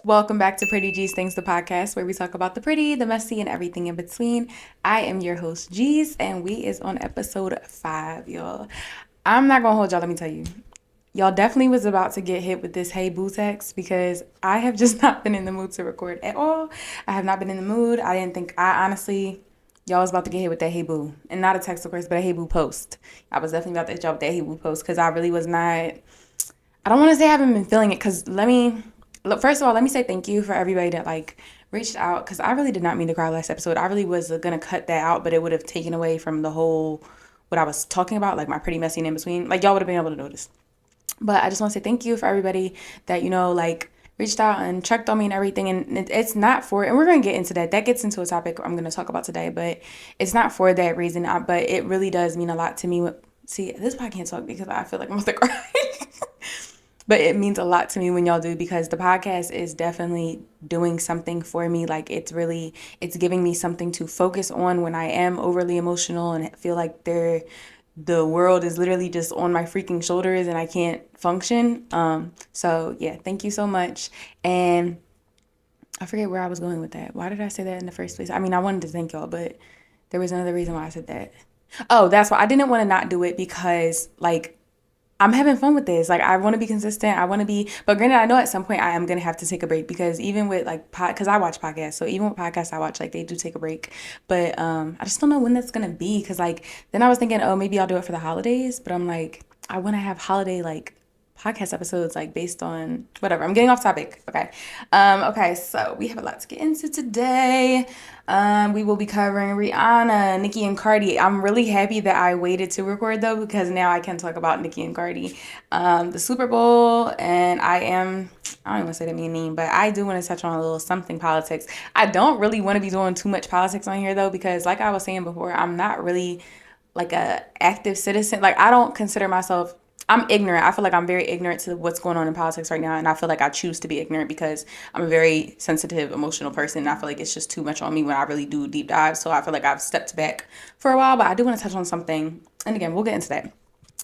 Welcome back to Pretty Geez Thingz, the podcast where we talk about the pretty, the messy, and everything in between. I am your host, Geez, and we is on episode 5, y'all. I'm not gonna hold y'all, let me tell you. Y'all definitely was about to get hit with this hey boo text because I have just not been in the mood to record at all. I have not been in the mood. I didn't think, I honestly, y'all was about to get hit with that hey boo. And not a text, of course, but a hey boo post. I was definitely about to hit y'all with that hey boo post because I really was not, I don't want to say I haven't been feeling it because first of all, let me say thank you for everybody that reached out because I really did not mean to cry last episode. I really was gonna cut that out, but it would have taken away from the whole what I was talking about, like my pretty messy and in between. Like y'all would have been able to notice. But I just want to say thank you for everybody that reached out and checked on me and everything. And it's not for, and we're gonna get into that. That gets into a topic I'm gonna talk about today, but it's not for that reason. But it really does mean a lot to me. See, this part I can't talk because I feel like I'm about to cry. But it means a lot to me when y'all do because the podcast is definitely doing something for me. Like it's giving me something to focus on when I am overly emotional and feel like the world is literally just on my freaking shoulders and I can't function. So yeah, thank you so much. And I forget where I was going with that. Why did I say that in the first place? I mean, I wanted to thank y'all, but there was another reason why I said that. Oh, that's why I didn't want to not do it because I'm having fun with this. Like, I want to be consistent. But granted, I know at some point I am going to have to take a break because even with because I watch podcasts. So even with podcasts I watch, they do take a break. But I just don't know when that's going to be because, then I was thinking, oh, maybe I'll do it for the holidays. But I'm like, I want to have holiday, podcast episodes based on whatever. I'm getting off topic. Okay, so we have a lot to get into today. We will be covering Rihanna, Nicki, and Cardi. I'm really happy that I waited to record though because now I can talk about Nicki and Cardi. The Super Bowl, and I don't even want to say that mean, but I do want to touch on a little something politics. I don't really want to be doing too much politics on here though because like I was saying before, I'm not really a active citizen. I don't consider myself, I'm ignorant. I feel like I'm very ignorant to what's going on in politics right now. And I feel like I choose to be ignorant because I'm a very sensitive, emotional person. And I feel like it's just too much on me when I really do deep dive. So I feel like I've stepped back for a while, but I do want to touch on something. And again, we'll get into that.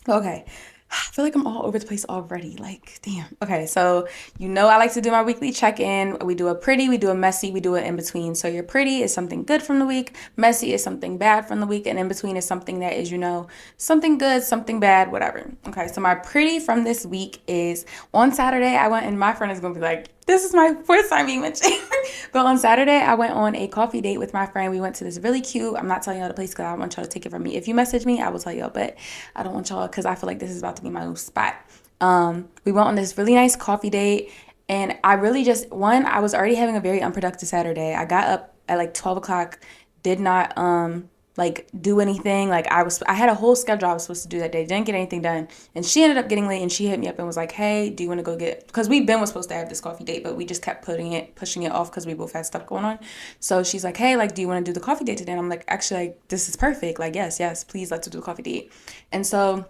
Okay. I feel like I'm all over the place already. Damn. Okay, so I like to do my weekly check-in. We do a pretty, we do a messy, we do it in between. So your pretty is something good from the week, messy is something bad from the week, and in between is something that is, something good, something bad, whatever. Okay, so my pretty from this week is on Saturday, I went, and my friend is going to be like, this is my first time being mentioned. But on Saturday, I went on a coffee date with my friend. We went to this really cute, I'm not telling y'all the place because I don't want y'all to take it from me. If you message me, I will tell y'all, but I don't want y'all because I feel like this is about to be my new spot. We went on this really nice coffee date, and I really I was already having a very unproductive Saturday. I got up at 12 o'clock, did not do anything. I had a whole schedule I was supposed to do that day, didn't get anything done. And she ended up getting late and she hit me up and was like, hey, do you want to go because was supposed to have this coffee date, but we just kept pushing it off because we both had stuff going on. So she's like, hey, do you want to do the coffee date today? And I'm like, actually, this is perfect. Yes, please, let's do the coffee date. And so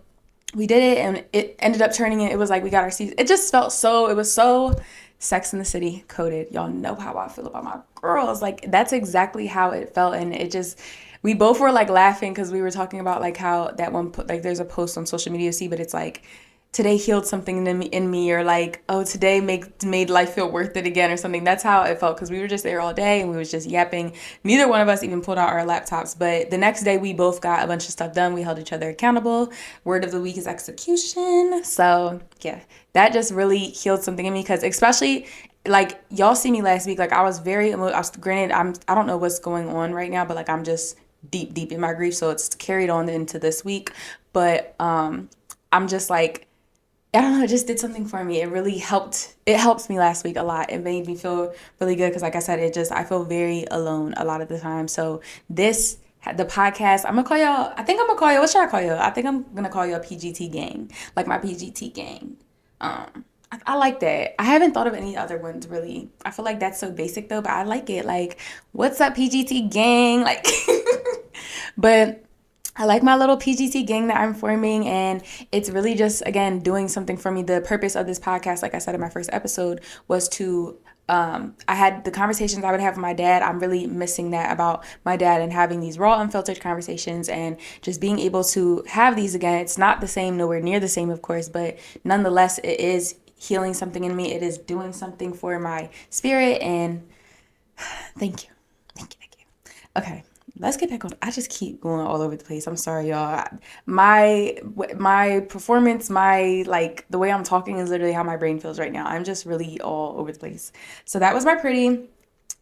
we did it, and it ended up it was we got our seats. It just felt it was so Sex in the City coded. Y'all know how I feel about my girls. That's exactly how it felt. And it just, we both were laughing because we were talking about how that one, there's a post on social media, but it's today healed something in me, or oh, today made life feel worth it again or something. That's how it felt because we were just there all day and we was just yapping. Neither one of us even pulled out our laptops, but the next day we both got a bunch of stuff done. We held each other accountable. Word of the week is execution. So yeah, that just really healed something in me because especially y'all see me last week, I was very granted I don't know what's going on right now, but I'm just deep in my grief, so it's carried on into this week. But I'm just I don't know, it just did something for me. It really helped. It helped me last week a lot. It made me feel really good because, like I said, I feel very alone a lot of the time. So the podcast, I'm going to call y'all, what should I call y'all? I think I'm going to call y'all PGT gang, my PGT gang. I like that. I haven't thought of any other ones really. I feel like that's so basic though, but I like it. What's up, PGT gang? But I like my little PGT gang that I'm forming, and it's really just, again, doing something for me. The purpose of this podcast, like I said in my first episode, was to, I had the conversations I would have with my dad. I'm really missing that about my dad and having these raw, unfiltered conversations and just being able to have these again. It's not the same, nowhere near the same, of course, but nonetheless, it is healing something in me. It is doing something for my spirit, and thank you. Thank you. Okay, let's get back on. I just keep going all over the place. I'm sorry, y'all. My performance, my like the way I'm talking is literally how my brain feels right now. I'm just really all over the place. So that was my pretty,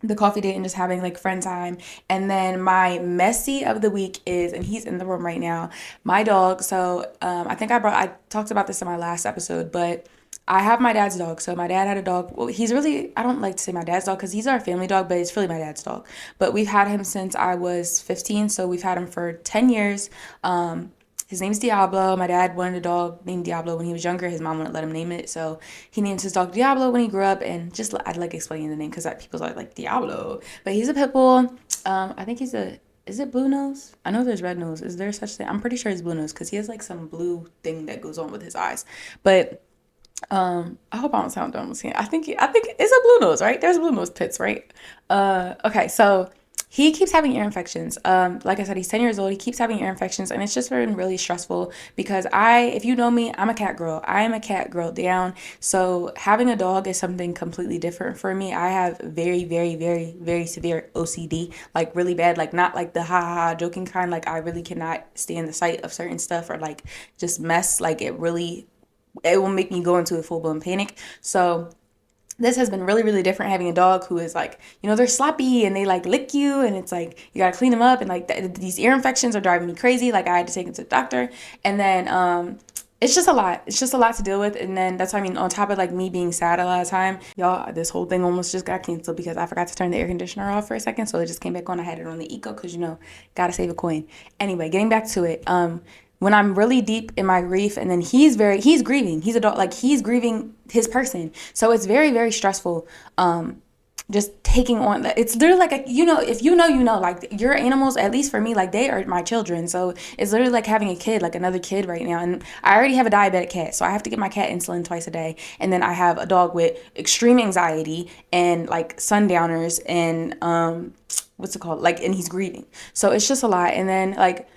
the coffee date and just having like friend time. And then my messy of the week is, and he's in the room right now, my dog. So I think I talked about this in my last episode, but I have my dad's dog. So my dad had a dog. Well, he's really, I don't like to say my dad's dog because he's our family dog, but it's really my dad's dog. But we've had him since I was 15. So we've had him for 10 years. His name's Diablo. My dad wanted a dog named Diablo when he was younger. His mom wouldn't let him name it. So he named his dog Diablo when he grew up. And just, I'd like explaining the name because people are like, Diablo. But he's a pit bull. I think he's is it blue nose? I know there's red nose. Is there such thing? I'm pretty sure it's blue nose because he has like some blue thing that goes on with his eyes. But I hope I don't sound dumb with saying. I think it's a blue nose, right? There's blue nose pits, right? Okay, so he keeps having ear infections. Like I said, he's 10 years old. He keeps having ear infections, and it's just been really stressful because if you know me, I'm a cat girl. I am a cat girl down. So having a dog is something completely different for me. I have very, very, very, very severe OCD, like really bad, like not like the ha ha ha joking kind. Like I really cannot stand the sight of certain stuff or like just mess. Like it will make me go into a full-blown panic. So this has been really, really different having a dog who is like, they're sloppy and they like lick you and it's like, you got to clean them up. And like these ear infections are driving me crazy. Like I had to take him to the doctor. And then, it's just a lot. It's just a lot to deal with. And then that's what I mean, on top of like me being sad a lot of time, y'all, this whole thing almost just got canceled because I forgot to turn the air conditioner off for a second. So it just came back on. I had it on the eco because, got to save a coin. Anyway, getting back to it. When I'm really deep in my grief, and then he's grieving. He's a dog, like he's grieving his person. So it's very, very stressful. Just taking on, it's literally like, if like your animals, at least for me, like they are my children. So it's literally like having a kid, like another kid right now. And I already have a diabetic cat. So I have to get my cat insulin twice a day. And then I have a dog with extreme anxiety and like sundowners and, what's it called? Like, and he's grieving. So it's just a lot. And then like,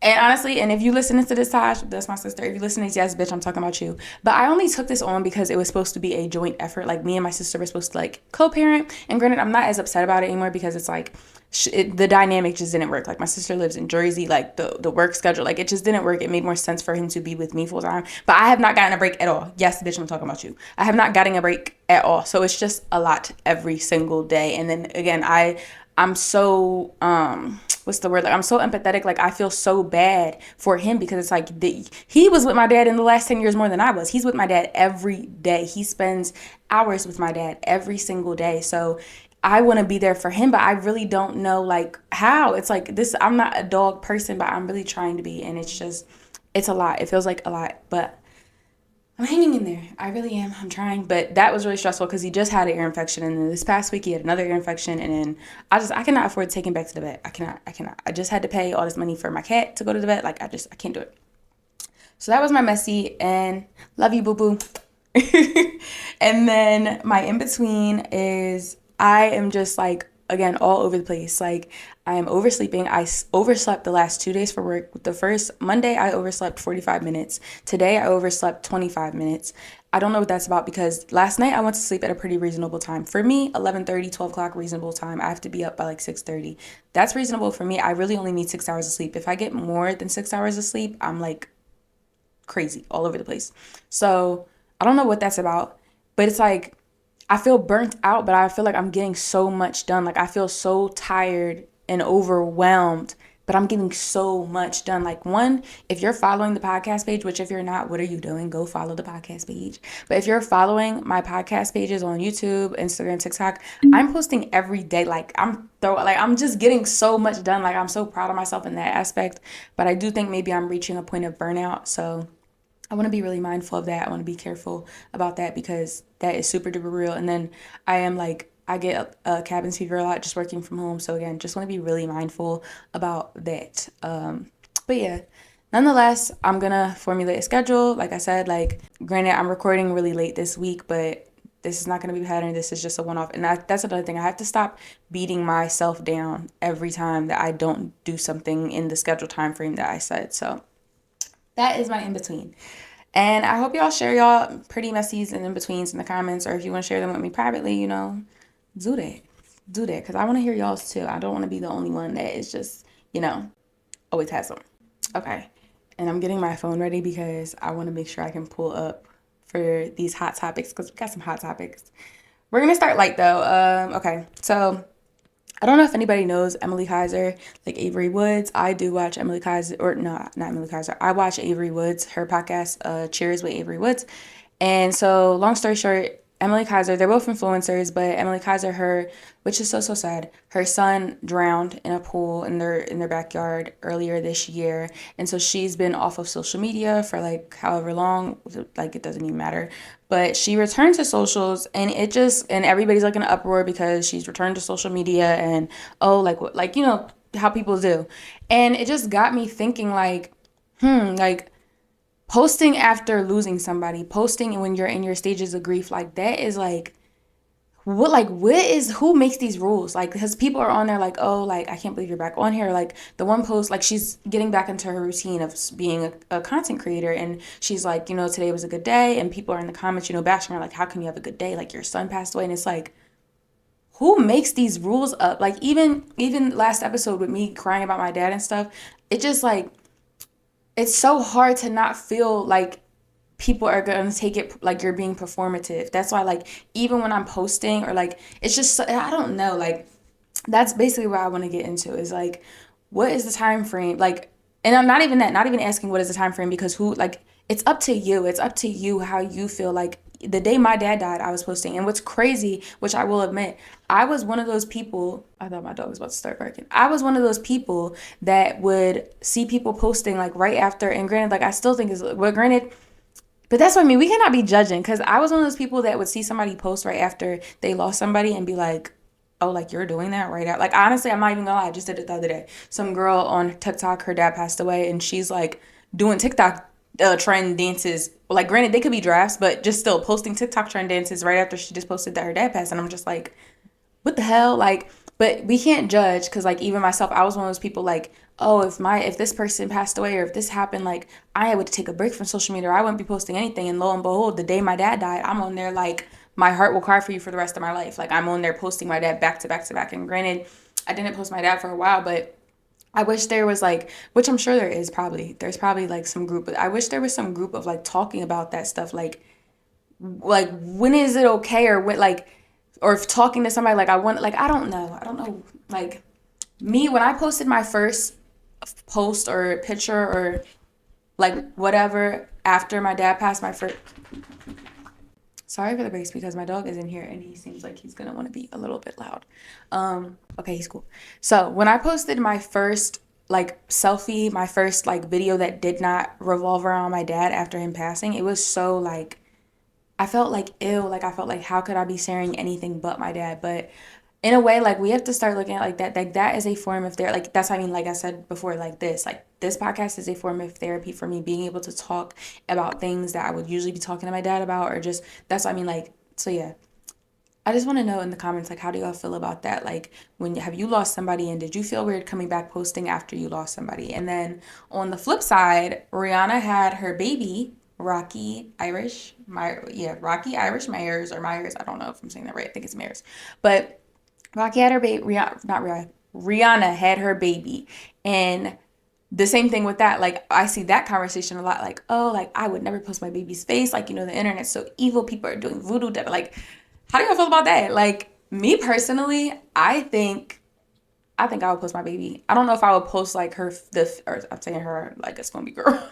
and honestly, and if you listen to this, Taj, that's my sister. If you listen to this, yes, bitch, I'm talking about you. But I only took this on because it was supposed to be a joint effort. Like me and my sister were supposed to like co-parent. And granted, I'm not as upset about it anymore because it's like the dynamic just didn't work. Like my sister lives in Jersey, like the work schedule, like it just didn't work. It made more sense for him to be with me full time. But I have not gotten a break at all. Yes, bitch, I'm talking about you. I have not gotten a break at all. So it's just a lot every single day. And then again, I'm so what's the word? Like I'm so empathetic. Like I feel so bad for him because it's like he was with my dad in the last 10 years more than I was. He's with my dad every day. He spends hours with my dad every single day. So I want to be there for him, but I really don't know like how. It's like this. I'm not a dog person, but I'm really trying to be, and it's a lot. It feels like a lot, but I'm hanging in there. I really am. I'm trying. But that was really stressful because he just had an ear infection. And then this past week he had another ear infection. And then I cannot afford to take him back to the vet. I cannot. I just had to pay all this money for my cat to go to the vet. Like I can't do it. So that was my messy, and love you, boo boo. And then my in between is I am just like, again, all over the place. Like I am oversleeping. I overslept the last 2 days for work. The first Monday, I overslept 45 minutes. Today, I overslept 25 minutes. I don't know what that's about because last night I went to sleep at a pretty reasonable time. For me, 11:30, 12 o'clock, reasonable time. I have to be up by like 6:30. That's reasonable for me. I really only need 6 hours of sleep. If I get more than 6 hours of sleep, I'm like crazy all over the place. So I don't know what that's about, but it's like I feel burnt out, but I feel like I'm getting so much done. Like I feel so tired and overwhelmed, but I'm getting so much done. Like one, if you're following the podcast page, which if you're not, what are you doing? Go follow the podcast page. But if you're following my podcast pages on YouTube, Instagram, TikTok, I'm posting every day. Like I'm just getting so much done. Like I'm so proud of myself in that aspect. But I do think maybe I'm reaching a point of burnout. So I want to be really mindful of that. I want to be careful about that because that is super duper real. And then I get a cabin fever a lot just working from home. So again, just want to be really mindful about that. But yeah, nonetheless, I'm going to formulate a schedule. Like I said, like granted, I'm recording really late this week, but this is not going to be a pattern. This is just a one-off. And that's another thing. I have to stop beating myself down every time that I don't do something in the scheduled time frame that I said. So that is my in-between. And I hope y'all share y'all pretty messies and in-betweens in the comments, or if you want to share them with me privately, do that. Do that, because I want to hear y'all's too. I don't want to be the only one that is just, always has them. Okay. And I'm getting my phone ready because I want to make sure I can pull up for these hot topics, because we got some hot topics. We're going to start light though. Okay. So I don't know if anybody knows Emily Kaiser, like Avery Woods. I do watch Emily Kaiser, or no, not Emily Kaiser. I watch Avery Woods, her podcast, Cheers with Avery Woods. And so, long story short, Emily Kaiser, they're both influencers, but Emily Kaiser, which is so so sad, her son drowned in a pool in their backyard earlier this year, and so she's been off of social media for like however long, like it doesn't even matter. But she returned to socials, and everybody's like in an uproar because she's returned to social media, and oh, like what, like how people do, and it just got me thinking like, like posting after losing somebody, posting when you're in your stages of grief, like that is who makes these rules? Like, because people are on there like, oh, like, I can't believe you're back on here. Like, the one post, like, she's getting back into her routine of being a content creator. And she's like, today was a good day. And people are in the comments, bashing her, like, how can you have a good day? Like, your son passed away. And it's like, who makes these rules up? Like, even last episode with me crying about my dad and stuff, it just, like, it's so hard to not feel like people are going to take it like you're being performative. That's why, like, even when I'm posting or like, it's just, I don't know, like, that's basically what I want to get into is like, what is the time frame? Like, and I'm not even not even asking what is the time frame, because it's up to you. It's up to you how you feel. Like, the day my dad died, I was posting. And what's crazy, which I will admit, I was one of those people. I thought my dog was about to start barking. I was one of those people that would see people posting like right after. And granted, like, I still think is, well, granted, but that's what I mean. We cannot be judging, because I was one of those people that would see somebody post right after they lost somebody and be like, oh, like, you're doing that right out. Like, honestly, I'm not even gonna lie. I just did it the other day. Some girl on TikTok, her dad passed away, and she's like doing TikTok trend dances. Well, like, granted, they could be drafts, but just still posting TikTok trend dances right after she just posted that her dad passed. And I'm just like, what the hell? Like, but we can't judge, because like, even myself, I was one of those people like, oh, if this person passed away or if this happened, like, I would take a break from social media, or I wouldn't be posting anything. And lo and behold, the day my dad died, I'm on there like, my heart will cry for you for the rest of my life. Like, I'm on there posting my dad back to back to back. And granted, I didn't post my dad for a while, but I wish there was like, which I'm sure there's probably like some group, but I wish there was some group of like talking about that stuff. Like when is it okay, or what, like, or if talking to somebody, like, I don't know, like, me, when I posted my first post or picture or like whatever after my dad passed, my first, sorry for the bass, because my dog is in here and he seems like he's gonna want to be a little bit loud. Okay, he's cool. So when I posted my first like selfie, my first like video that did not revolve around my dad after him passing, it was so like, I felt like ill. Like, I felt like, how could I be sharing anything but my dad? But in a way, like, we have to start looking at like that. Like, that is a form of therapy. Like, that's what I mean. Like I said before, like this podcast is a form of therapy for me, being able to talk about things that I would usually be talking to my dad about, or just, that's what I mean. Like, so yeah. I just want to know in the comments, like, how do y'all feel about that? Like, have you lost somebody, and did you feel weird coming back posting after you lost somebody? And then on the flip side, Rihanna had her baby, Rocky Irish Myers, or Myers. I don't know if I'm saying that right. I think it's Myers. But Rocky had her baby, Rihanna had her baby. And the same thing with that, like, I see that conversation a lot, like, oh, like, I would never post my baby's face, like, the internet's so evil, people are doing voodoo, like, how do y'all feel about that? Like, me personally, I think I would post my baby. I don't know if I would post like or I'm saying her like it's gonna be girl.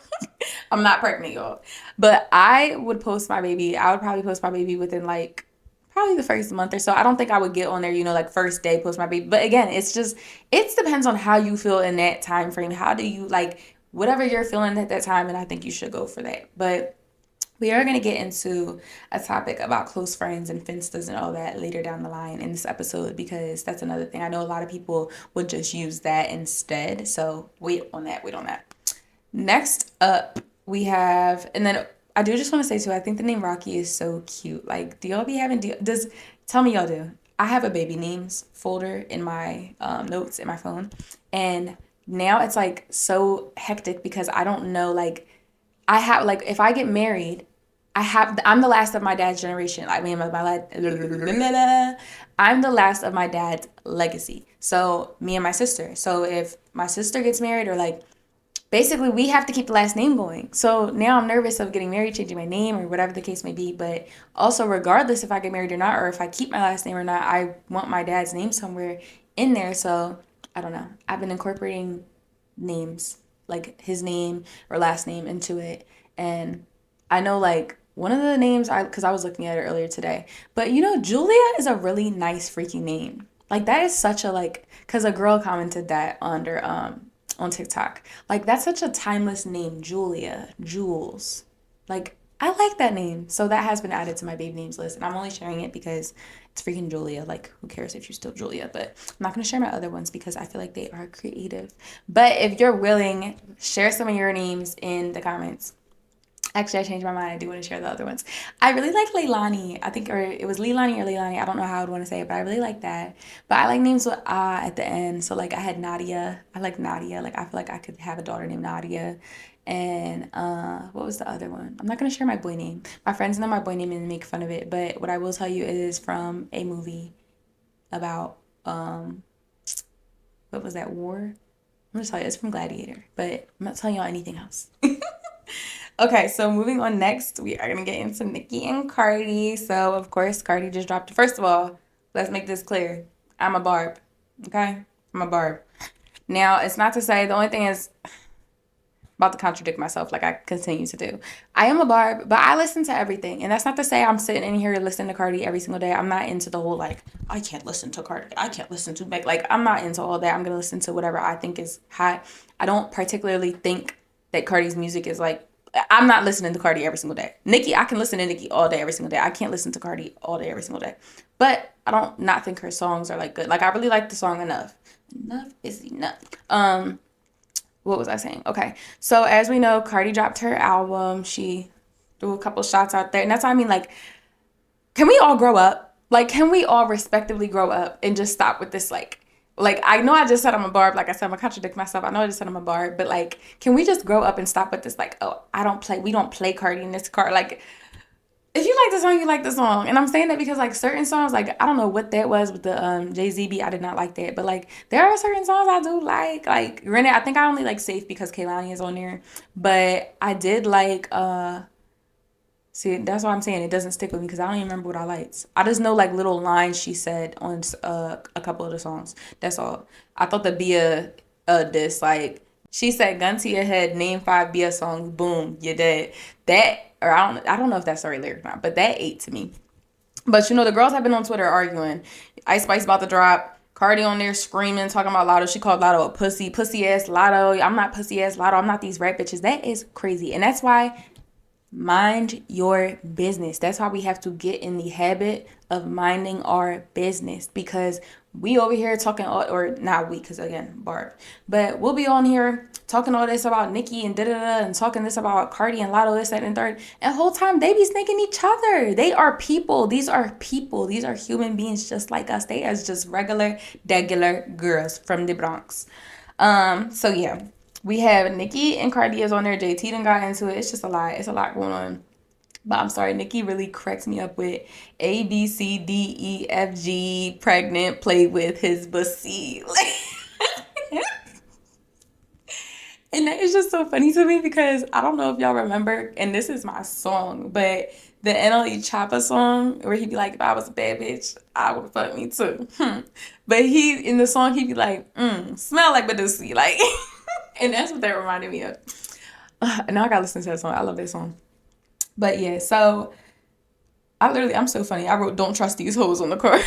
I'm not pregnant, y'all. But I would post my baby. I would probably post my baby within like probably the first month or so. I don't think I would get on there, like first day post my baby. But again, it depends on how you feel in that time frame. How do you like whatever you're feeling at that time, and I think you should go for that. But we are going to get into a topic about close friends and finstas and all that later down the line in this episode, because that's another thing. I know a lot of people would just use that instead. So wait on that. Next up, we have, and then I do just want to say too, I think the name Rocky is so cute. Like, do y'all be having, tell me y'all do. I have a baby names folder in my notes in my phone. And now it's like so hectic because I don't know, like, I have, like, if I get married, I'm the last of my dad's generation. I mean, I'm the last of my dad's legacy. So me and my sister. So if my sister gets married, or like, basically we have to keep the last name going. So now I'm nervous of getting married, changing my name, or whatever the case may be. But also, regardless if I get married or not, or if I keep my last name or not, I want my dad's name somewhere in there. So I don't know. I've been incorporating names, like his name or last name, into it. And I know, like, one of the names, because I was looking at it earlier today, but Julia is a really nice freaking name. Like, that is such a, like, because a girl commented that under on TikTok. Like, that's such a timeless name, Julia, Jules. Like, I like that name. So that has been added to my baby names list, and I'm only sharing it because it's freaking Julia. Like, who cares if you're still Julia? But I'm not going to share my other ones because I feel like they are creative. But if you're willing, share some of your names in the comments. Actually, I changed my mind. I do want to share the other ones. I really like Leilani. I think, or it was Leilani or Leilani. I don't know how I would want to say it, but I really like that. But I like names with ah at the end. So, like, I had Nadia. I like Nadia. Like, I feel like I could have a daughter named Nadia. And what was the other one? I'm not gonna share my boy name. My friends know my boy name and make fun of it. But what I will tell you is from a movie about what was that, war? I'm gonna tell you, it's from Gladiator. But I'm not telling y'all anything else. Okay, so moving on, next, we are going to get into Nicki and Cardi. So, of course, Cardi just dropped. First of all, let's make this clear. I'm a barb, okay? I'm a barb. Now, it's not to say, the only thing is, about to contradict myself like I continue to do. I am a barb, but I listen to everything. And that's not to say I'm sitting in here listening to Cardi every single day. I'm not into the whole, like, I can't listen to Cardi. I can't listen to Meg. Like, I'm not into all that. I'm going to listen to whatever I think is hot. I don't particularly think that Cardi's music is, like, I'm not listening to Cardi every single day. Nicki, I can listen to Nicki all day, every single day. I can't listen to Cardi all day, every single day. But I don't not think her songs are, like, good. Like, I really like the song Enough. Enough is enough. What was I saying? Okay. So, as we know, Cardi dropped her album. She threw a couple shots out there. And that's what I mean, like, can we all grow up? Like, can we all respectively grow up and just stop with this, like, I know I just said I'm a barb. Like I said, I'm gonna contradict myself. I know I just said I'm a barb, but, like, can we just grow up and stop with this, like, oh, we don't play Cardi in this car. Like, if you like the song, you like the song. And I'm saying that because, like, certain songs, like, I don't know what that was with the Jay-Z beat. I did not like that. But, like, there are certain songs I do like. Like, granted, I think I only like Safe because Kehlani is on there. But I did like see, that's why I'm saying it doesn't stick with me because I don't even remember what I liked. I just know, like, little lines she said on a couple of the songs. That's all. I thought the Bia diss, like, she said, "Gun to your head, name 5 Bia songs, boom, you're dead." That, or I don't know if that's the right lyric or not, but that ate to me. But the girls have been on Twitter arguing. Ice Spice about to drop. Cardi on there screaming, talking about Lotto. She called Lotto a pussy ass Lotto. I'm not pussy ass Lotto. I'm not these rap bitches. That is crazy, and that's why. Mind your business. That's why we have to get in the habit of minding our business, because we over here talking or not we, because again, Barb, but we'll be on here talking all this about Nicki and da-da-da and talking this about Cardi and Lotto, this, that, and third, and the whole time they be snaking each other. They are people. These are people. These are human beings just like us. They as just regular girls from the Bronx. So yeah. We have Nicki and Cardi is on there. JT done got into it. It's just a lot. It's a lot going on. But I'm sorry, Nicki really cracks me up with A, B, C, D, E, F, G, pregnant, play with his pussy. And that is just so funny to me because I don't know if y'all remember, and this is my song, but the NLE Choppa song where he'd be like, if I was a bad bitch, I would fuck me too. But in the song, he'd be like, smell like Badusi. Like, and that's what that reminded me of. Now I gotta listen to that song. I love that song. But yeah, so I'm so funny. I wrote, don't trust these hoes on the car.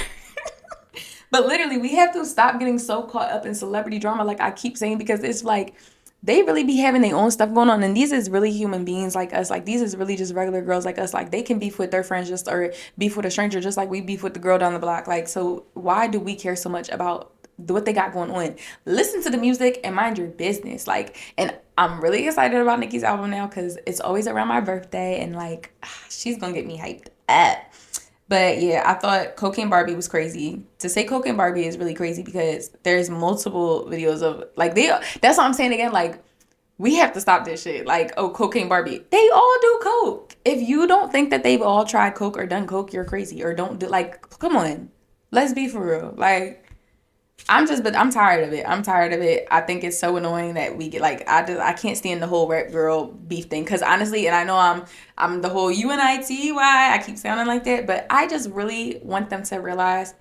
But literally, we have to stop getting so caught up in celebrity drama, like I keep saying, because it's like, they really be having their own stuff going on, and these is really human beings like us. Like, these is really just regular girls like us. Like, they can beef with their friends or beef with a stranger just like we beef with the girl down the block. Like, so why do we care so much about what they got going on? Listen to the music and mind your business. Like, and I'm really excited about Nicki's album now because it's always around my birthday, and, like, she's gonna get me hyped up. But yeah, I thought Cocaine Barbie was crazy. To say Cocaine Barbie is really crazy because there's multiple videos of, like, that's what I'm saying again, like, We have to stop this shit. Like, oh, cocaine Barbie. They all do coke. If you don't think that they've all tried coke or done coke, you're crazy. Or don't do, like, come on. Let's be for real. Like, but I'm tired of it. I'm tired of it. I think it's so annoying that we get like I can't stand the whole rap girl beef thing because honestly, and I know I'm the whole UNITY. I keep sounding like that, but I just really want them to realize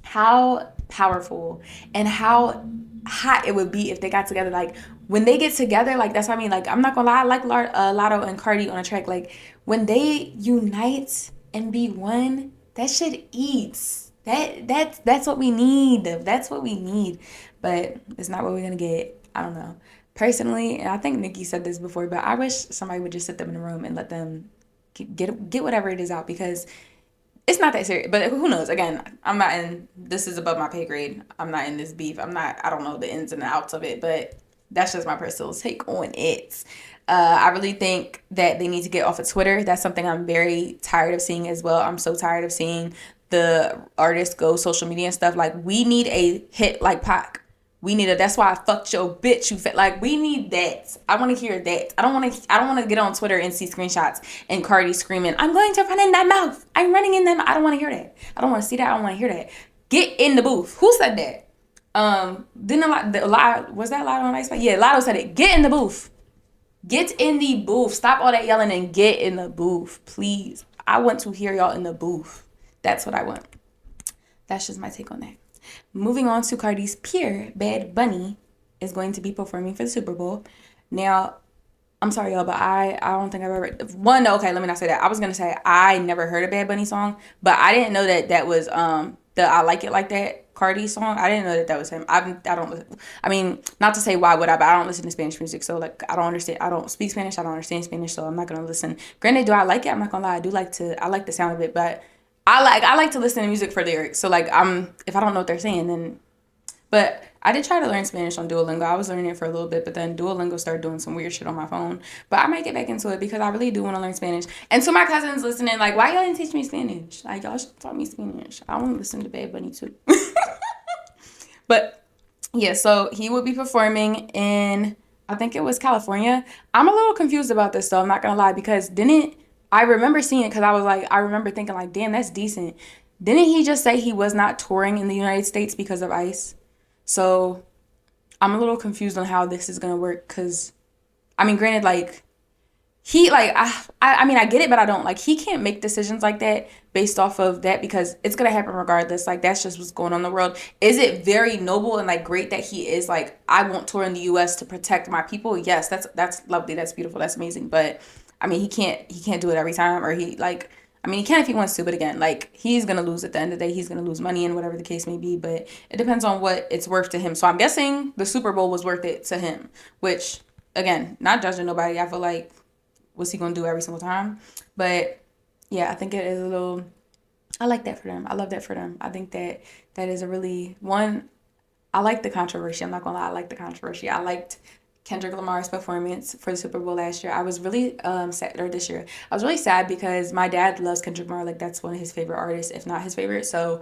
how powerful and how hot it would be if they got together. Like when they get together, like that's what I mean. Like I'm not gonna lie, I like Lotto and Cardi on a track. Like when they unite and be one, that shit eats. That's what we need. That's what we need. But it's not what we're gonna get. I don't know. Personally, and I think Nicki said this before, but I wish somebody would just sit them in a room and let them get whatever it is out because it's not that serious. But who knows? Again, I'm not in. This is above my pay grade. I'm not in this beef. I don't know the ins and the outs of it, but that's just my personal take on it. I really think that they need to get off of Twitter. That's something I'm very tired of seeing as well. I'm so tired of seeing the artists go social media and stuff. Like, we need a hit like Pac. We need a that's why I fucked your bitch. You fit like we need that. I want to hear that. I don't want to get on Twitter and see screenshots and Cardi screaming, "I'm going to run in that mouth. I'm running in them." I don't want to hear that. I don't want to see that. I don't want to hear that. Get in the booth. Who said that? Didn't a lot was that Lotto on Ice? Yeah, Lotto said it. Get in the booth. Get in the booth. Stop all that yelling and get in the booth, please. I want to hear y'all in the booth. That's what I want. That's just my take on that. Moving on to Cardi's peer, Bad Bunny, is going to be performing for the Super Bowl. Now, I'm sorry, y'all, but I don't think I've ever... Okay, let me not say that. I was going to say I never heard a Bad Bunny song, but I didn't know that was the I Like It Like That Cardi song. I didn't know that was him. I mean, not to say why would I, but I don't listen to Spanish music, so like I don't understand. I don't speak Spanish. I don't understand Spanish, so I'm not gonna listen. Granted, do I like it? I'm not gonna lie. I like the sound of it, but I like to listen to music for lyrics. So like if I don't know what they're saying, then. But I did try to learn Spanish on Duolingo. I was learning it for a little bit, but then Duolingo started doing some weird shit on my phone. But I might get back into it because I really do want to learn Spanish. And to my cousins listening, like, why y'all didn't teach me Spanish? Like, y'all should taught me Spanish. I want to listen to Bad Bunny too. But yeah, so he will be performing in, I think it was California. I'm a little confused about this though. I'm not gonna lie because I remember seeing it because I remember thinking like, damn, that's decent. Didn't he just say he was not touring in the United States because of ICE? So I'm a little confused on how this is going to work because, I mean, granted, like, I mean, I get it, but I don't. Like, he can't make decisions like that based off of that because it's going to happen regardless. Like, that's just what's going on in the world. Is it very noble and, like, great that he is, like, I won't tour in the U.S. to protect my people? Yes, that's lovely. That's beautiful. That's amazing. But, I mean, he can't do it every time or I mean, he can if he wants to, but again, like, he's going to lose at the end of the day. He's going to lose money and whatever the case may be, but it depends on what it's worth to him. So I'm guessing the Super Bowl was worth it to him, which, again, not judging nobody. I feel like, what's he going to do every single time? But, yeah, I think it is I like that for them. I love that for them. I think that is a really, I like the controversy. I'm not going to lie. I like the controversy. I liked Kendrick Lamar's performance for the Super Bowl last year. I was really sad, or this year. I was really sad because my dad loves Kendrick Lamar. Like, that's one of his favorite artists, if not his favorite. So,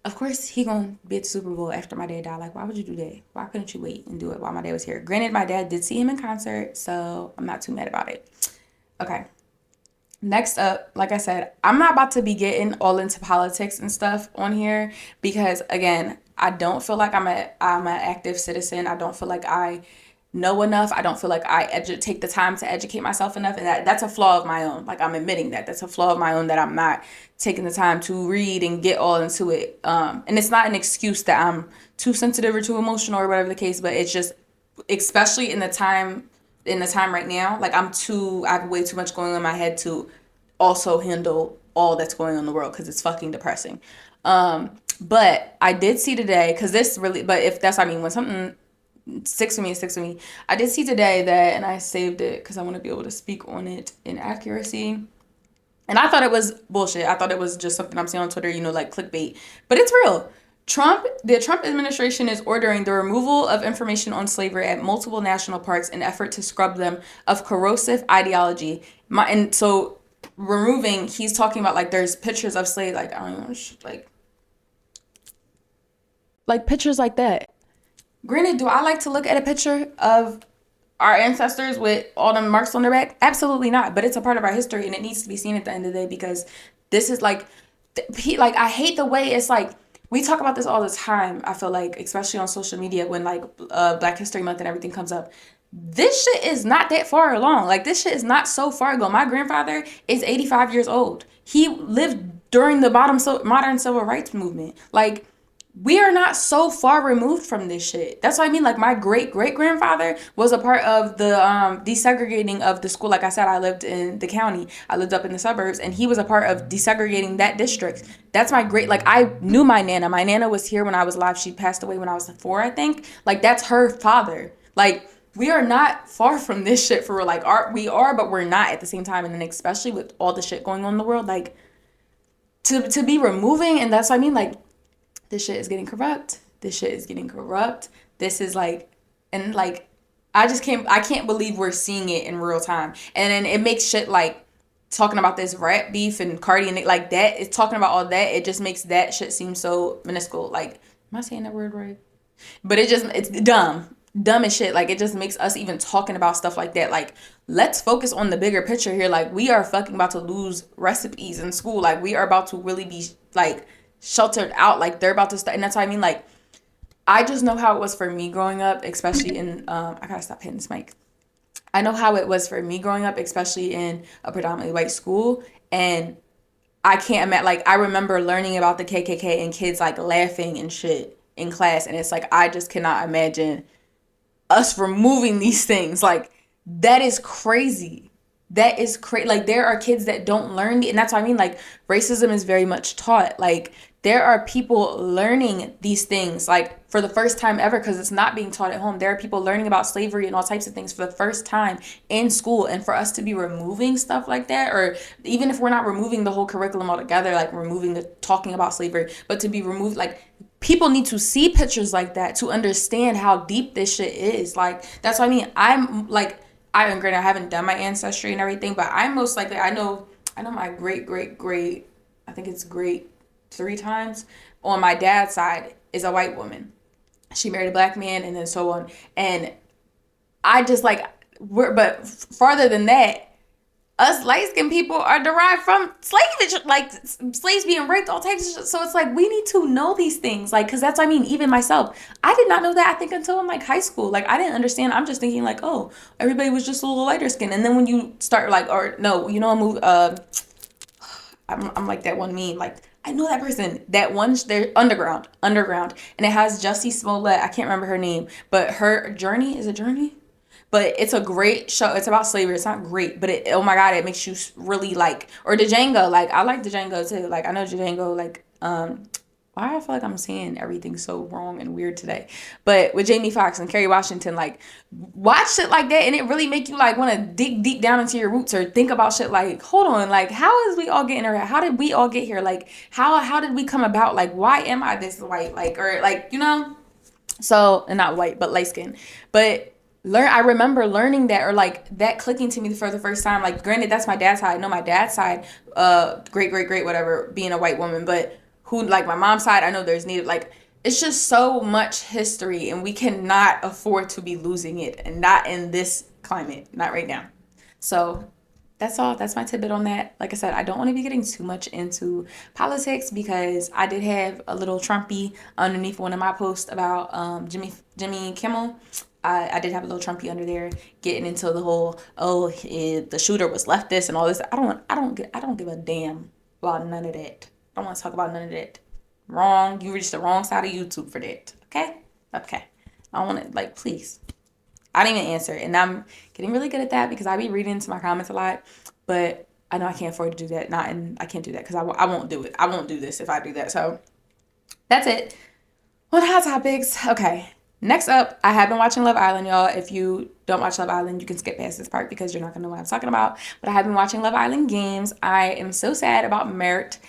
of course, he gonna be at the Super Bowl after my dad died. Like, why would you do that? Why couldn't you wait and do it while my dad was here? Granted, my dad did see him in concert, so I'm not too mad about it. Okay. Next up, like I said, I'm not about to be getting all into politics and stuff on here because, again, I don't feel like I'm an active citizen. I don't feel like I know enough. I don't feel like I take the time to educate myself enough, and that's a flaw of my own. Like, I'm admitting that's a flaw of my own, that I'm not taking the time to read and get all into it. And it's not an excuse that I'm too sensitive or too emotional or whatever the case, but it's just, especially in the time right now, like, I have way too much going on in my head to also handle all that's going on in the world because it's fucking depressing. But I did see today, because this really, but if that's, I mean, when something sticks with me. I did see today that, and I saved it because I want to be able to speak on it in accuracy. And I thought it was bullshit. I thought it was just something I'm seeing on Twitter, like clickbait. But it's real. The Trump administration is ordering the removal of information on slavery at multiple national parks in effort to scrub them of corrosive ideology. And so removing, he's talking about, like, there's pictures of slaves, like, I don't know, like pictures like that. Granted, do I like to look at a picture of our ancestors with all the marks on their back? Absolutely not. But it's a part of our history, and it needs to be seen at the end of the day, because this is like, like, I hate the way it's like, we talk about this all the time. I feel like, especially on social media, when like Black History Month and everything comes up. This shit is not that far along. Like, this shit is not so far ago. My grandfather is 85 years old. He lived during the modern civil rights movement. Like, we are not so far removed from this shit. That's what I mean. Like, my great great grandfather was a part of the desegregating of the school. Like I said, I lived in the county. I lived up in the suburbs, and he was a part of desegregating that district. That's my great. Like, I knew my nana. My nana was here when I was alive. She passed away when I was 4, I think. Like, that's her father. Like, we are not far from this shit for real. Like, we are, but we're not at the same time. And then especially with all the shit going on in the world, like, to be removing, and that's what I mean. Like, this shit is getting corrupt. This shit is getting corrupt. This is like, and like, I can't believe we're seeing it in real time. And then it makes shit like talking about this rap beef and Cardi and like that. It's talking about all that. It just makes that shit seem so minuscule. Like, am I saying that word right? But it's dumb. Dumb as shit. Like, it just makes us even talking about stuff like that. Like, let's focus on the bigger picture here. Like, we are fucking about to lose recipes in school. Like, we are about to really be like sheltered out. Like, they're about to start. And that's what I mean. Like, I just know how it was for me growing up, especially in I gotta stop hitting this mic. I know how it was for me growing up, especially in a predominantly white school. And I can't imagine, like, I remember learning about the KKK and kids like laughing and shit in class, and it's like, I just cannot imagine us removing these things. Like, that is crazy. That is crazy. Like, there are kids that don't learn, and that's what I mean. Like, racism is very much taught. Like, there are people learning these things like for the first time ever, because it's not being taught at home. There are people learning about slavery and all types of things for the first time in school, and for us to be removing stuff like that, or even if we're not removing the whole curriculum altogether, like removing the talking about slavery, but to be removed, like, people need to see pictures like that to understand how deep this shit is. Like, that's what I mean. I'm like, I granted I haven't done my ancestry and everything, but I'm most likely, I know my great great great, I think it's great 3 times on my dad's side is a white woman. She married a black man, and then so on. And I just like, but farther than that, us light skinned people are derived from slavage, like slaves being raped, all types of shit. So it's like, we need to know these things, like, because that's, I mean, even myself, I did not know that, I think, until in like high school. Like, I didn't understand. I'm just thinking like, oh, everybody was just a little lighter skin. And then when you start like, or no, you know, I'm like that one meme, like, I know that person, that one, they're underground, and it has Jussie Smollett. I can't remember her name, but her Journey, is it Journey? But it's a great show. It's about slavery. It's not great, but it, oh my god, it makes you really like, or Django. Like, I like Django too. Like, I know Django. Like, why I feel like I'm saying everything so wrong and weird today. But with Jamie Foxx and Kerry Washington, like, watch shit like that, and it really make you like want to dig deep down into your roots, or think about shit like, hold on, like, how is we all getting here? How did we all get here? Like, how did we come about? Like, why am I this white? Like, or like, you know? So, and not white, but light skin. But I remember learning that, or like that clicking to me for the first time. Like, granted, that's my dad's side. I know my dad's side, great great great whatever, being a white woman, but who, like, my mom's side, I know there's native, like, it's just so much history, and we cannot afford to be losing it, and not in this climate, not right now. So that's all. That's my tidbit on that. Like I said, I don't want to be getting too much into politics, because I did have a little Trumpy underneath one of my posts about Jimmy Kimmel. I did have a little Trumpy under there getting into the whole, oh, the shooter was leftist and all this. I don't give a damn about none of that. I don't want to talk about none of that. Wrong. You reached the wrong side of YouTube for that. Okay? Okay. I don't want to, like, please. I didn't even answer. And I'm getting really good at that, because I be reading into my comments a lot. But I know I can't afford to do that. And I can't do that, because I won't do it. I won't do this if I do that. So that's it. On hot topics. Okay. Next up, I have been watching Love Island, y'all. If you don't watch Love Island, you can skip past this part, because you're not going to know what I'm talking about. But I have been watching Love Island Games. I am so sad about Mert.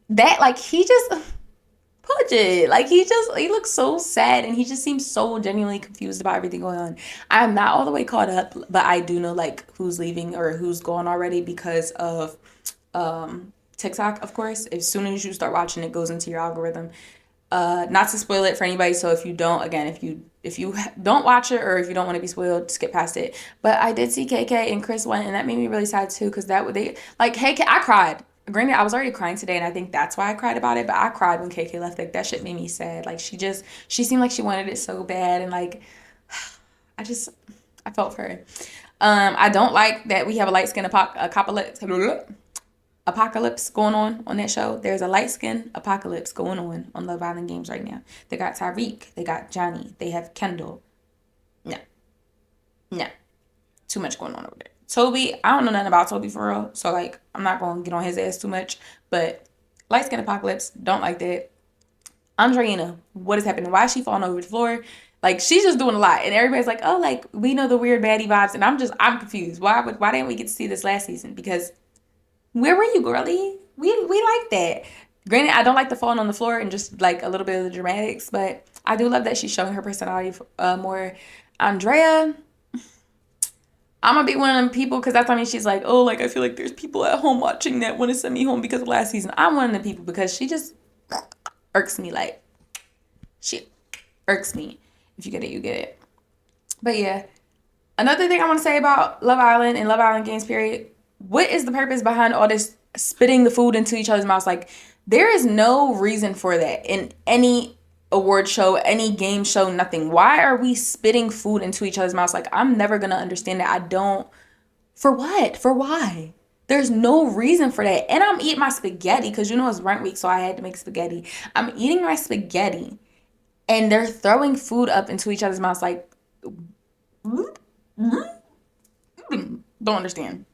That, like, he just, pudge it. Like, he looks so sad, and he just seems so genuinely confused about everything going on. I'm not all the way caught up, but I do know, like, who's leaving or who's gone already, because of TikTok, of course. As soon as you start watching, it goes into your algorithm. Not to spoil it for anybody, so if you don't, again, if you don't watch it or if you don't want to be spoiled, skip past it. But I did see KayKay and Chris went, and that made me really sad too, because they like KayKay. I cried. Granted, I was already crying today, and I think that's why I cried about it. But I cried when KayKay left. Like that shit made me sad. Like she seemed like she wanted it so bad, and like I felt for her. I don't like that we have a light skin apocalypse going on that show. There's a light skin apocalypse going on Love Island Games right now. They got Tyreek, they got Johnny, they have Kendall. No, too much going on over there. Toby, I don't know nothing about Toby for real, so like I'm not gonna get on his ass too much. But light skin apocalypse, don't like that. Andreina, what is happening? Why is she falling over the floor? Like she's just doing a lot, and everybody's like, "Oh, like we know the weird baddie vibes," and I'm confused. Why didn't we get to see this last season? Because where were you, girlie? We like that. Granted, I don't like the falling on the floor and just like a little bit of the dramatics, but I do love that she's showing her personality more. Andrea, I'm gonna be one of them people because that's, I mean, she's like, oh, like I feel like there's people at home watching that want to send me home because of last season. I'm one of the people because she just irks me. Like she irks me. If you get it, you get it. But yeah, another thing I want to say about Love Island and Love Island Games period. What is the purpose behind all this spitting the food into each other's mouths? Like there is no reason for that in any award show, any game show, nothing. Why are we spitting food into each other's mouths? Like I'm never gonna understand that. I don't. For what? For why? There's no reason for that. And I'm eating my spaghetti because you know it's rent week, so I had to make spaghetti. I'm eating my spaghetti, and they're throwing food up into each other's mouths. Like, don't understand.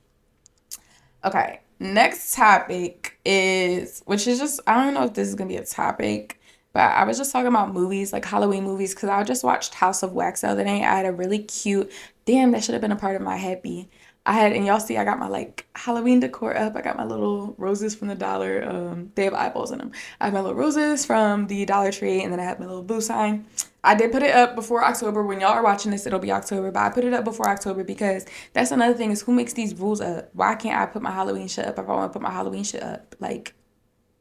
Okay, next topic is, which is just, I don't know if this is gonna be a topic, but I was just talking about movies, like Halloween movies, because I just watched House of Wax the other day. I had a really cute, damn, that should have been a part of my happy. I had, and y'all see, I got my like Halloween decor up. I got my little roses from the dollar. They have eyeballs in them. I have my little roses from the Dollar Tree, and then I have my little boo sign. I did put it up before October. When y'all are watching this, it'll be October, but I put it up before October because that's another thing is who makes these rules up? Why can't I put my Halloween shit up if I want to put my Halloween shit up? Like,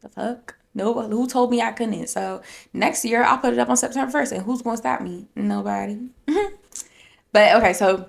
the fuck? No, who told me I couldn't? So next year I'll put it up on September 1st, and who's gonna stop me? Nobody. But okay, so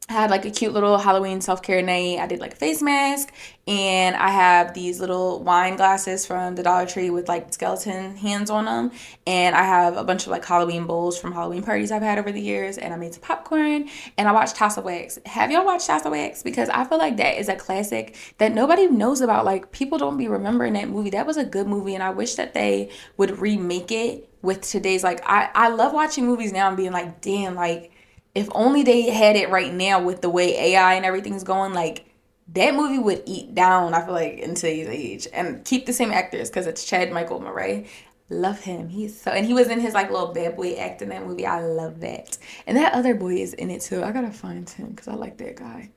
I had like a cute little Halloween self-care night. I did like a face mask, and I have these little wine glasses from the Dollar Tree with like skeleton hands on them, and I have a bunch of like Halloween bowls from Halloween parties I've had over the years, and I made some popcorn, and I watched House of Wax. Have y'all watched House of Wax? Because I feel like that is a classic that nobody knows about. Like people don't be remembering that movie. That was a good movie, and I wish that they would remake it with today's, like I love watching movies now and being like, damn, like if only they had it right now with the way AI and everything's going, like that movie would eat down, I feel like, in today's age. And keep the same actors because it's Chad Michael Murray. Love him. And he was in his like little bad boy act in that movie. I love that. And that other boy is in it too. I gotta find him because I like that guy.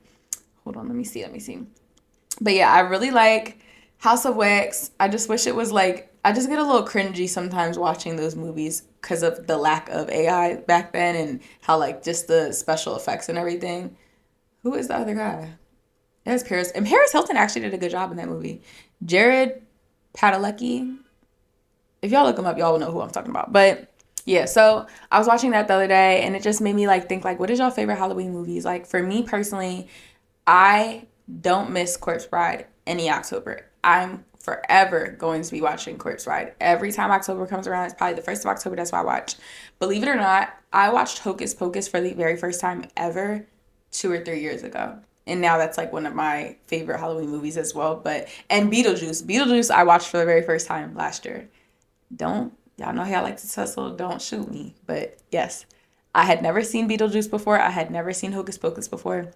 Hold on, let me see. But yeah, I really like House of Wax. I just wish it was like, I just get a little cringy sometimes watching those movies because of the lack of AI back then and how like just the special effects and everything. Who is the other guy? That's Paris. And Paris Hilton actually did a good job in that movie. Jared Padalecki. If y'all look him up, y'all will know who I'm talking about. But yeah, so I was watching that the other day and it just made me like think like, what is y'all favorite Halloween movies? Like for me personally, I don't miss Corpse Bride any October. I'm forever going to be watching Corpse Bride. Every time October comes around, it's probably the 1st of October, that's why I watch. Believe it or not, I watched Hocus Pocus for the very first time ever 2 or 3 years ago. And now that's like one of my favorite Halloween movies as well. And Beetlejuice I watched for the very first time last year. Y'all know how I like to tussle, don't shoot me. But yes, I had never seen Beetlejuice before. I had never seen Hocus Pocus before.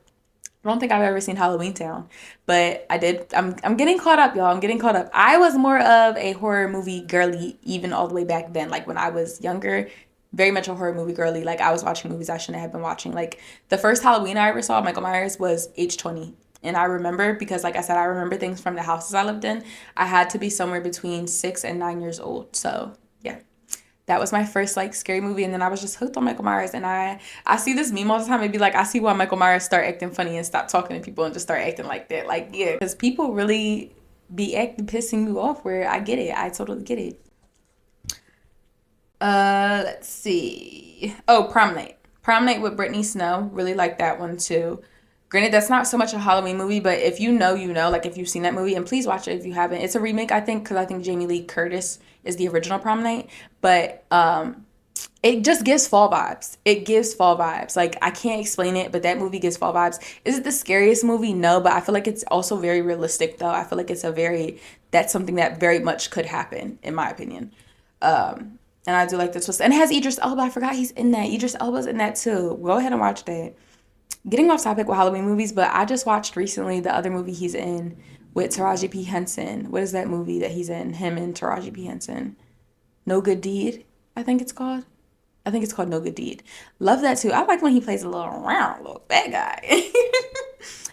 I don't think I've ever seen Halloween Town, but I did. I'm getting caught up, y'all. I'm getting caught up. I was more of a horror movie girly even all the way back then. Like when I was younger, very much a horror movie girly. Like I was watching movies I shouldn't have been watching. Like the first Halloween I ever saw, Michael Myers, was age 20. And I remember, because like I said, I remember things from the houses I lived in. I had to be somewhere between 6 and 9 years old. So yeah. That was my first like scary movie, and then I was just hooked on Michael Myers. And I see this meme all the time. It'd be like, I see why Michael Myers start acting funny and stop talking to people and just start acting like that. Like, yeah, because people really be acting pissing you off. Where I get it, I totally get it. Let's see. Oh, Prom Night. Prom Night with Brittany Snow. Really like that one too. Granted, that's not so much a Halloween movie, but if you know, you know. Like if you've seen that movie, and please watch it if you haven't. It's a remake, I think, because I think Jamie Lee Curtis is the original Prom Night. But it just gives fall vibes. It gives fall vibes. Like I can't explain it, but that movie gives fall vibes. Is it the scariest movie? No, but I feel like it's also very realistic though. I feel like that's something that very much could happen in my opinion. And I do like the twist. And it has Idris Elba. I forgot he's in that. Idris Elba's in that too. Go ahead and watch that. Getting off topic with Halloween movies, but I just watched recently the other movie he's in with Taraji P. Henson. What is that movie that he's in? Him and Taraji P. Henson. No Good Deed, I think it's called. I think it's called No Good Deed. Love that too. I like when he plays a little round, little bad guy.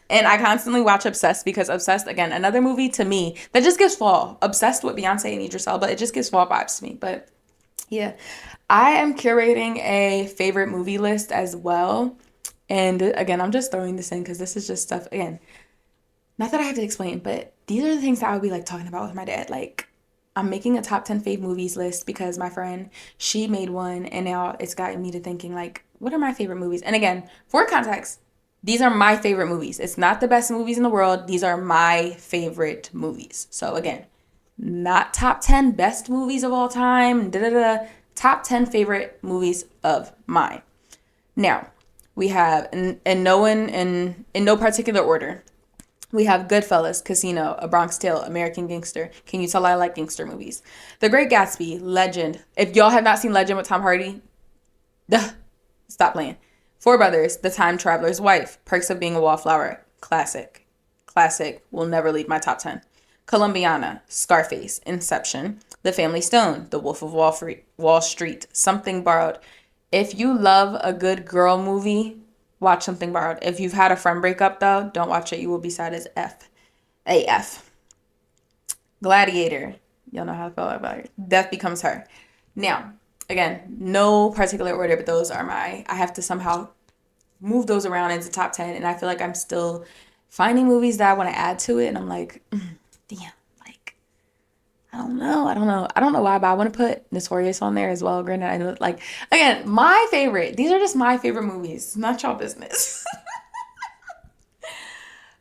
And I constantly watch Obsessed because Obsessed, again, another movie to me that just gives fall. Obsessed with Beyonce and Idris Elba, it just gives fall vibes to me. But yeah, I am curating a favorite movie list as well. And again, I'm just throwing this in because this is just stuff, again, not that I have to explain, but these are the things that I would be like talking about with my dad. Like, I'm making a top 10 fave movies list because my friend, she made one and now it's gotten me to thinking, like, what are my favorite movies? And again, for context, these are my favorite movies. It's not the best movies in the world. These are my favorite movies. So again, not top 10 best movies of all time, da da da. Top 10 favorite movies of mine. Now, we have, and no one in no particular order. We have Goodfellas, Casino, A Bronx Tale, American Gangster. Can you tell I like gangster movies? The Great Gatsby, Legend. If y'all have not seen Legend with Tom Hardy, duh, stop playing. Four Brothers, The Time Traveler's Wife, Perks of Being a Wallflower, classic. Classic, will never leave my top 10. Columbiana, Scarface, Inception, The Family Stone, The Wolf of Wall Street, Something Borrowed. If you love a good girl movie, watch Something Borrowed. If you've had a friend breakup, though, don't watch it. You will be sad as F. AF. Gladiator. Y'all know how I feel about it. Death Becomes Her. Now, again, no particular order, but those are I have to somehow move those around into top 10. And I feel like I'm still finding movies that I want to add to it. And I'm like, damn. I don't know why, but I want to put Notorious on there as well. Granted, I know, like, again, my favorite. These are just my favorite movies. Not y'all business.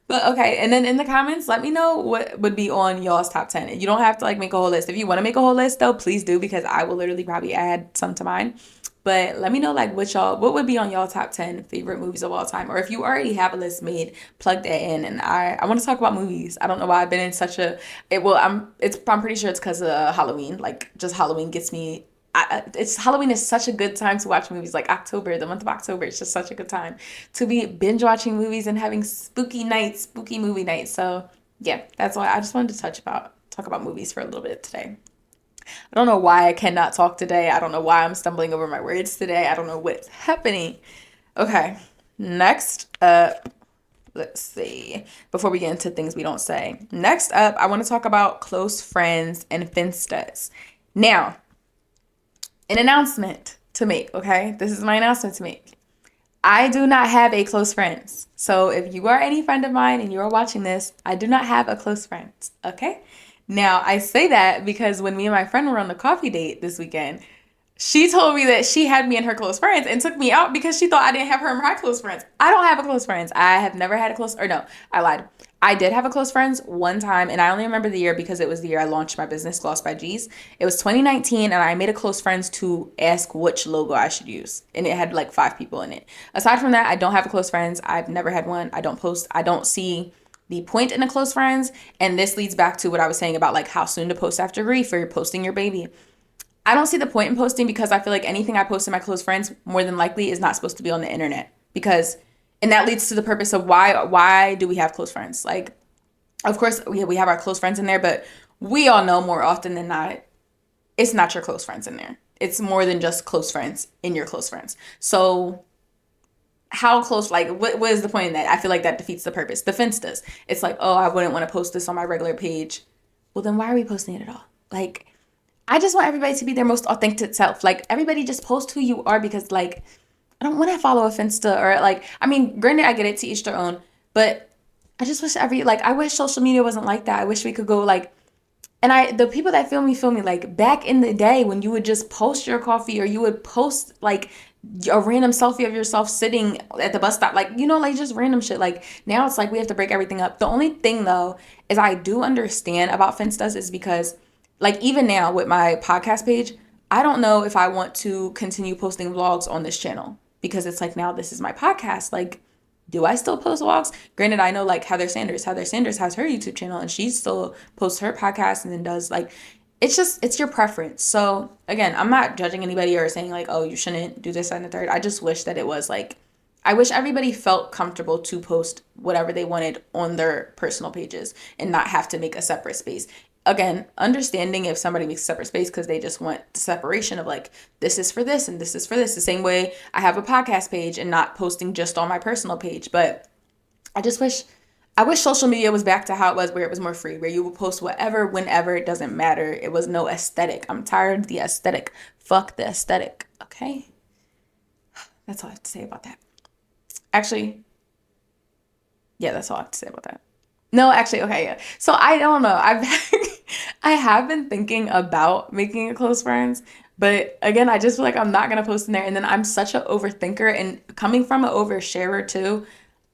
But okay, and then in the comments, let me know what would be on y'all's top 10. You don't have to like make a whole list. If you want to make a whole list though, please do because I will literally probably add some to mine. But let me know like what would be on y'all top 10 favorite movies of all time. Or if you already have a list made, plug that in. And I want to talk about movies. I don't know why I've been in such a I'm pretty sure it's because of Halloween. Like just Halloween gets me it's Halloween is such a good time to watch movies. Like October, the month of October, it's just such a good time to be binge watching movies and having spooky nights, spooky movie nights. So yeah, that's why I just wanted to talk about movies for a little bit today. I don't know why I cannot talk today. I don't know why I'm stumbling over my words today. I don't know what's happening. Okay, next up, let's see. Before we get into things we don't say, next up, I want to talk about close friends and finstas. Now, an announcement to make, okay? This is my announcement to make. I do not have a close friends. So if you are any friend of mine and you are watching this, I do not have a close friend, okay? Now, I say that because when me and my friend were on the coffee date this weekend, she told me that she had me in her close friends and took me out because she thought I didn't have her in my close friends. I don't have a close friends. I have never had a close, or no, I lied. I did have a close friends one time, and I only remember the year because it was the year I launched my business, Gloss by G's. It was 2019, and I made a close friends to ask which logo I should use, and it had like 5 people in it. Aside from that, I don't have a close friends. I've never had one. I don't post. I don't see the point in a close friends, and this leads back to what I was saying about like how soon to post after grief or posting your baby. I don't see the point in posting because I feel like anything I post in my close friends more than likely is not supposed to be on the internet because and that leads to the purpose of why do we have close friends? Like of course we have our close friends in there, but we all know more often than not it's not your close friends in there. It's more than just close friends in your close friends. So how close, like what is the point in that? I feel like that defeats the purpose. The finstas. It's like, oh, I wouldn't want to post this on my regular page. Well, then why are we posting it at all? Like I just want everybody to be their most authentic self. Like, everybody just post who you are because, like, I don't want to follow a Finsta or, like, I mean, granted, I get it to each their own, but I just wish I wish social media wasn't like that. I wish we could go, like, And the people that feel me, like back in the day when you would just post your coffee or you would post like a random selfie of yourself sitting at the bus stop, like, you know, like just random shit. Like now it's like we have to break everything up. The only thing though is I do understand about finstas is because like even now with my podcast page, I don't know if I want to continue posting vlogs on this channel because it's like now this is my podcast. Like, do I still post vlogs? Granted, I know like Heather Sanders. Heather Sanders has her YouTube channel and she still posts her podcast and then does like, it's your preference. So again, I'm not judging anybody or saying like, oh, you shouldn't do this and the third. I just wish that it was like, I wish everybody felt comfortable to post whatever they wanted on their personal pages and not have to make a separate space. Again, understanding if somebody makes a separate space because they just want the separation of like, this is for this and this is for this. The same way I have a podcast page and not posting just on my personal page. But I wish social media was back to how it was, where it was more free, where you would post whatever, whenever, it doesn't matter. It was no aesthetic. I'm tired of the aesthetic. Fuck the aesthetic. Okay? That's all I have to say about that. Actually, yeah, that's all I have to say about that. No, actually, okay, yeah. So I don't know. I have been thinking about making a close friends, but again, I just feel like I'm not gonna post in there. And then I'm such an overthinker, and coming from an oversharer too,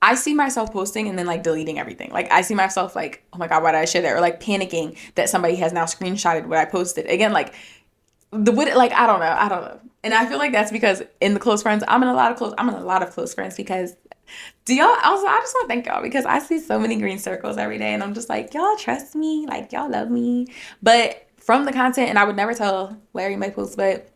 I see myself posting and then like deleting everything. Like I see myself like, oh my God, why did I share that? Or like panicking that somebody has now screenshotted what I posted. Again, like I don't know. And I feel like that's because in the close friends, I'm in a lot of close friends because do y'all also I just want to thank y'all because I see so many green circles every day and I'm just like, y'all trust me, like y'all love me. But from the content, and I would never tell Larry my posts, but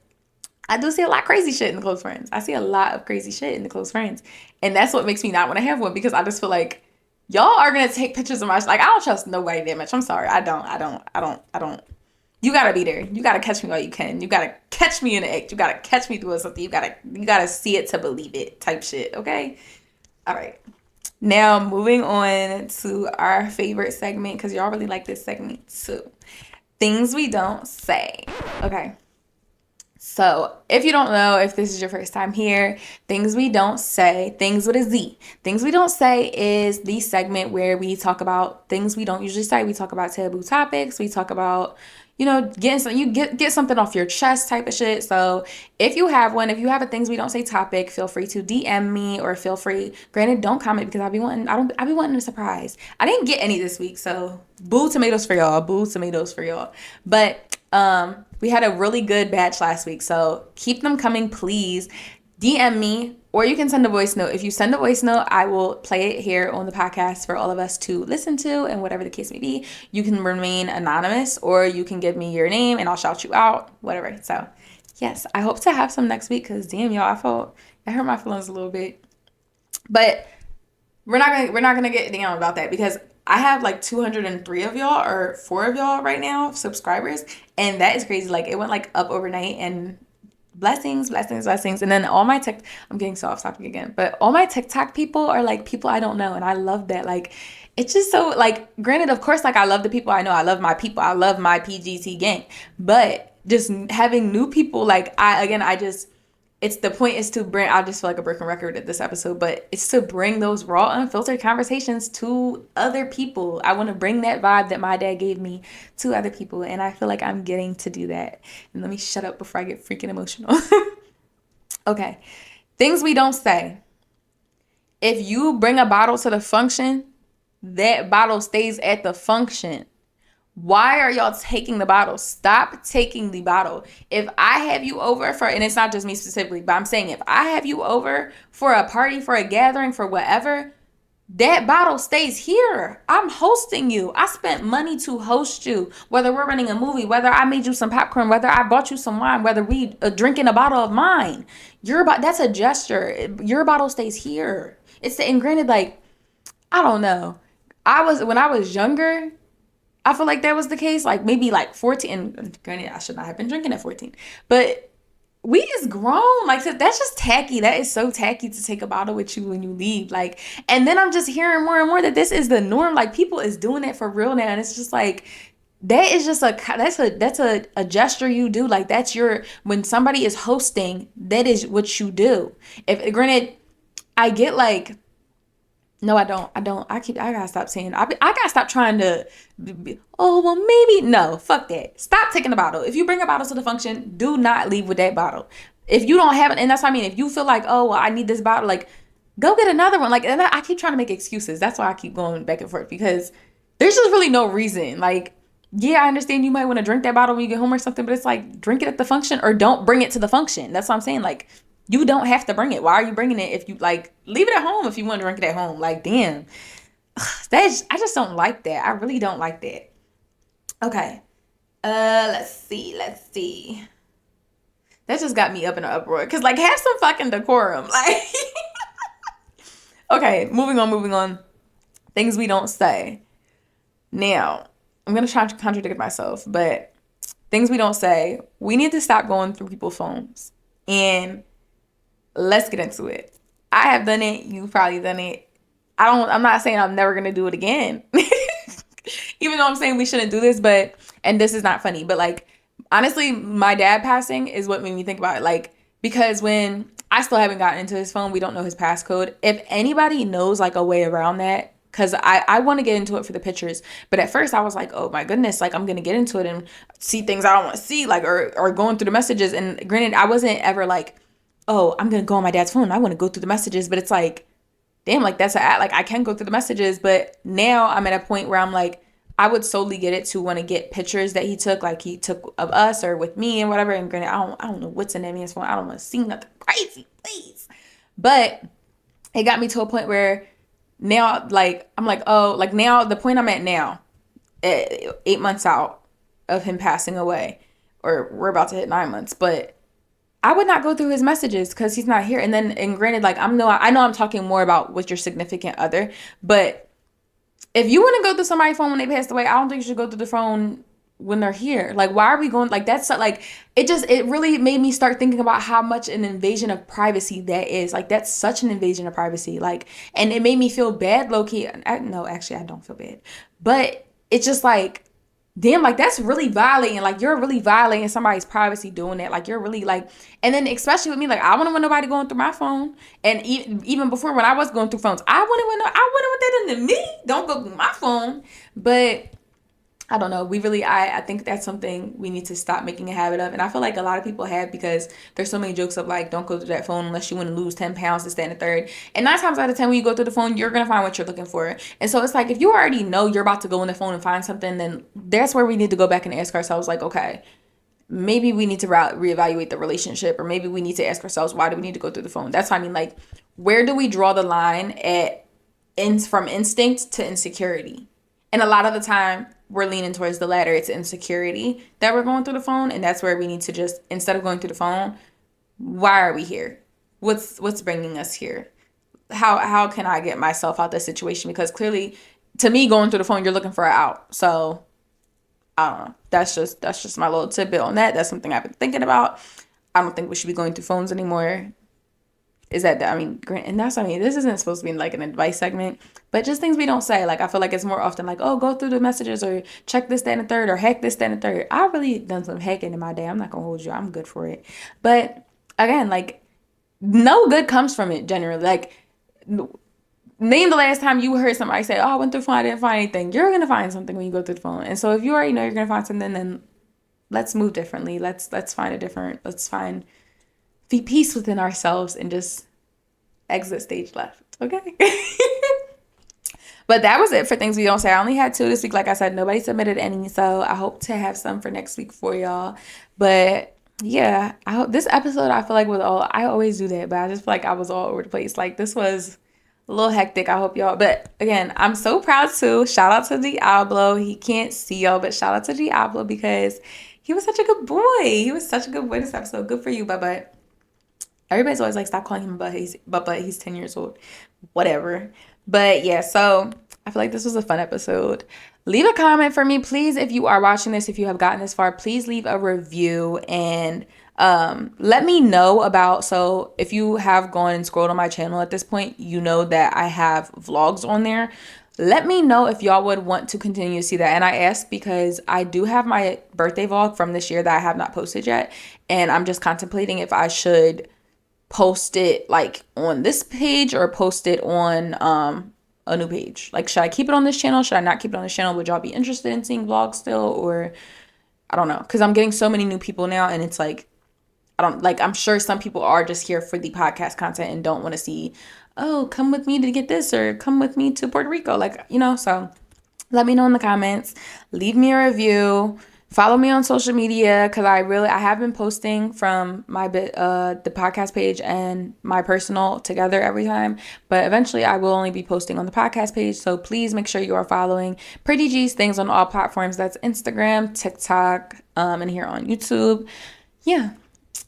I do see a lot of crazy shit in the close friends. I see a lot of crazy shit in the close friends. And that's what makes me not want to have one because I just feel like y'all are gonna take pictures of my like I don't trust nobody that much. I'm sorry. I don't. You gotta be there. You gotta catch me while you can. You gotta catch me in the act. You gotta catch me doing something. You gotta see it to believe it type shit. Okay? All right. Now moving on to our favorite segment because y'all really like this segment too. Things we don't say. Okay. So if you don't know, if this is your first time here, Things We Don't Say, things with a Z. Things We Don't Say is the segment where we talk about things we don't usually say. We talk about taboo topics. We talk about, you know, get something off your chest type of shit. So if you have a Things We Don't Say topic, feel free to DM me or feel free. Granted, don't comment because I be wanting a surprise. I didn't get any this week, so boo tomatoes for y'all. Boo tomatoes for y'all. But we had a really good batch last week, so keep them coming, please. DM me, or you can send a voice note. If you send a voice note, I will play it here on the podcast for all of us to listen to, and whatever the case may be. You can remain anonymous, or you can give me your name, and I'll shout you out, whatever. So, yes, I hope to have some next week, because damn, y'all, I hurt my feelings a little bit. But we're not gonna get down about that, because I have like 203 of y'all or 4 of y'all right now, subscribers, and that is crazy. Like it went like up overnight, and blessings. And then I'm getting so off topic again, but all my TikTok people are like people I don't know, and I love that. Like it's just so like, granted, of course, like I love the people I know, I love my people, I love my PGT gang, but just having new people, like it's the point is to bring, I just feel like a broken record at this episode, but it's to bring those raw, unfiltered conversations to other people. I want to bring that vibe that my dad gave me to other people, and I feel like I'm getting to do that. And let me shut up before I get freaking emotional. Okay. Things we don't say. If you bring a bottle to the function, that bottle stays at the function. Why are y'all taking the bottle? Stop taking the bottle. If I have you over and it's not just me specifically, but I'm saying if I have you over for a party, for a gathering, for whatever, that bottle stays here. I'm hosting you. I spent money to host you. Whether we're running a movie, whether I made you some popcorn, whether I bought you some wine, whether we drinking a bottle of mine, that's a gesture. Your bottle stays here. And granted, like, I don't know. When I was younger, I feel like that was the case, like maybe like 14, and granted, I should not have been drinking at 14, but we is grown. Like, that's just tacky. That is so tacky to take a bottle with you when you leave. Like, and then I'm just hearing more and more that this is the norm. Like, people is doing it for real now, and it's just like, that's a gesture you do. Like, when somebody is hosting, that is what you do. Granted, I get like, No, I don't. I gotta stop saying. I gotta stop trying to. Oh well, maybe no. Fuck that. Stop taking the bottle. If you bring a bottle to the function, do not leave with that bottle. If you don't have it, and that's what I mean. If you feel like, oh well, I need this bottle, like go get another one. Like, and I keep trying to make excuses. That's why I keep going back and forth because there's just really no reason. Like, yeah, I understand you might want to drink that bottle when you get home or something, but it's like drink it at the function or don't bring it to the function. That's what I'm saying. Like, you don't have to bring it. Why are you bringing it if you like leave it at home if you want to drink it at home? Like, damn. I just don't like that. I really don't like that. Okay. Let's see. That just got me up in an uproar. Cause like have some fucking decorum. Like okay, moving on. Things we don't say. Now, I'm gonna try to contradict myself, but things we don't say, we need to stop going through people's phones. And let's get into it. I have done it. You've probably done it. I'm not saying I'm never going to do it again. Even though I'm saying we shouldn't do this, and this is not funny, but like, honestly, my dad passing is what made me think about it. Like, because when I still haven't gotten into his phone, we don't know his passcode. If anybody knows like a way around that, because I want to get into it for the pictures. But at first I was like, oh my goodness, like I'm going to get into it and see things I don't want to see, like, or going through the messages. And granted, I wasn't ever like, oh, I'm going to go on my dad's phone. I want to go through the messages. But it's like, damn, like that's like I can go through the messages. But now I'm at a point where I'm like, I would solely get it to want to get pictures that he took, like he took of us or with me and whatever. And granted, I don't know what's in that man's phone. I don't want to see nothing crazy, please. But it got me to a point where now, like, I'm like, oh, like now the point I'm at now, 8 months out of him passing away, or we're about to hit 9 months, but I would not go through his messages because he's not here. And granted, like I know I'm talking more about with your significant other, but if you want to go through somebody's phone when they passed away, I don't think you should go through the phone when they're here. Like, why are we going? Like, that's like it really made me start thinking about how much an invasion of privacy that is. Like, that's such an invasion of privacy. Like, and it made me feel bad, low key. No, actually, I don't feel bad, but it's just like, damn, like that's really violating. Like you're really violating somebody's privacy doing that. Like you're really like, and then especially with me, like I wouldn't want nobody going through my phone. And even before when I was going through phones, I wouldn't want that into me. Don't go through my phone. But I don't know. I think that's something we need to stop making a habit of. And I feel like a lot of people have because there's so many jokes of like, don't go through that phone unless you want to lose 10 pounds to stand a third. And 9 times out of 10, when you go through the phone, you're going to find what you're looking for. And so it's like, if you already know you're about to go on the phone and find something, then that's where we need to go back and ask ourselves like, okay, maybe we need to reevaluate the relationship, or maybe we need to ask ourselves, why do we need to go through the phone? That's what I mean. Like, where do we draw the line from instinct to insecurity? And a lot of the time, we're leaning towards the latter. It's insecurity that we're going through the phone. And that's where we need to just, instead of going through the phone, why are we here? What's bringing us here? How can I get myself out of this situation? Because clearly, to me, going through the phone, you're looking for an out. So, I don't know. That's just my little tidbit on that. That's something I've been thinking about. I don't think we should be going through phones anymore. This isn't supposed to be like an advice segment, but just things we don't say. Like, I feel like it's more often like, oh, go through the messages or check this, that, and the third, or hack this, that, and the third. I've really done some hacking in my day. I'm not gonna hold you. I'm good for it. But again, like, no good comes from it generally. Like, name the last time you heard somebody say, oh, I went through the phone, I didn't find anything. You're gonna find something when you go through the phone. And so if you already know you're gonna find something, then let's move differently. Let's find peace within ourselves and just exit stage left. Okay. But that was it for things we don't say. I only had 2 this week. Like I said, nobody submitted any, so I hope to have some for next week for y'all. But yeah, I hope this episode, I feel like I always do that, but I just feel like I was all over the place. Like, this was a little hectic. I hope y'all, but again, I'm so proud too. Shout out to Diablo. He can't see y'all, but shout out to Diablo because he was such a good boy. He was such a good boy this episode. Good for you, but everybody's always like, stop calling him but he's 10 years old. Whatever. But yeah, so I feel like this was a fun episode. Leave a comment for me, please. If you are watching this, if you have gotten this far, please leave a review and let me know about, so if you have gone and scrolled on my channel at this point, you know that I have vlogs on there. Let me know if y'all would want to continue to see that. And I ask because I do have my birthday vlog from this year that I have not posted yet. And I'm just contemplating if I should post it like on this page or post it on a new page. Like, should I keep it on this channel? Should I not keep it on this channel? Would y'all be interested in seeing vlogs still? Or I don't know. Because I'm getting so many new people now, and it's like, I'm sure some people are just here for the podcast content and don't want to see, oh, come with me to get this or come with me to Puerto Rico. Like, so let me know in the comments. Leave me a review. Follow me on social media because I have been posting from the podcast page and my personal together every time. But eventually I will only be posting on the podcast page. So please make sure you are following Pretty Geez Thingz on all platforms. That's Instagram, TikTok, and here on YouTube. Yeah.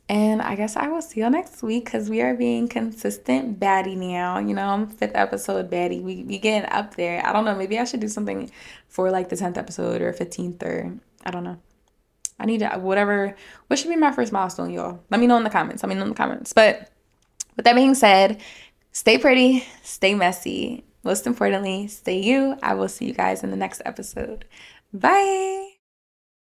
And I guess I will see y'all next week because we are being consistent baddie now. I'm 5th episode baddie. We getting up there. I don't know. Maybe I should do something for like the 10th episode or 15th or I don't know. I need to, whatever. What should be my first milestone, y'all? Let me know in the comments. But with that being said, stay pretty, stay messy. Most importantly, stay you. I will see you guys in the next episode. Bye.